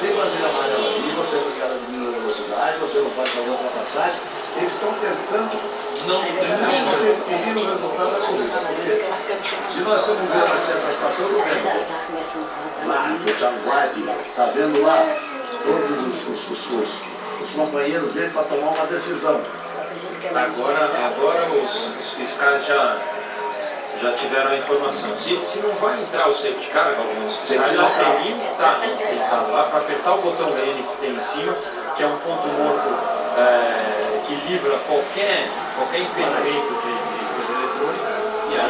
tem bandeira amarela ali, você não quer diminuir a velocidade, você não pode fazer ultrapassagem. Eles estão tentando não interferir no resultado da corrida. Porque se nós estamos vendo aqui essa situação do vento, lá o Thiago White está vendo lá todos os companheiros dele para tomar uma decisão. Agora os fiscais já tiveram a informação. Se não vai entrar o safety car, alguns fiscais já teriam que lá para apertar o botão N que tem em cima, que é um ponto morto que livra qualquer impedimento de coisa eletrônica, e aí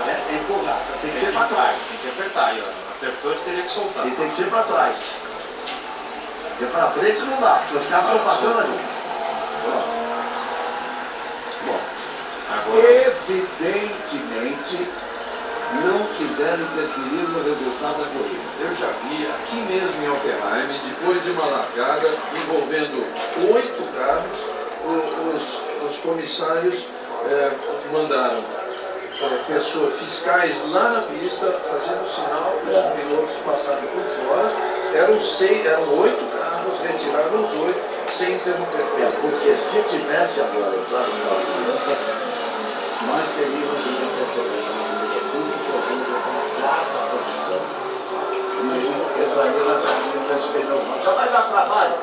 é empurrar, tem que ser para trás. Tem que apertar aí, ó. Apertou, teria que soltar. E tem que ser para trás. Porque para frente não dá, porque os caras estão passando ali. Bom, agora, evidentemente não quiseram interferir no resultado da corrida. Eu já vi aqui mesmo em Hockenheim, depois de uma largada envolvendo 8 carros, os comissários mandaram fiscais lá na pista fazendo sinal para os pilotos passarem por fora. Eram 8 carros, retiraram os 8 sem interromper. Porque se tivesse agora entrado na segurança, nós teríamos uma interpretação de 5 correndo com a 4ª posição. E isso entraria nessa linha das pneus. Já vai dar trabalho.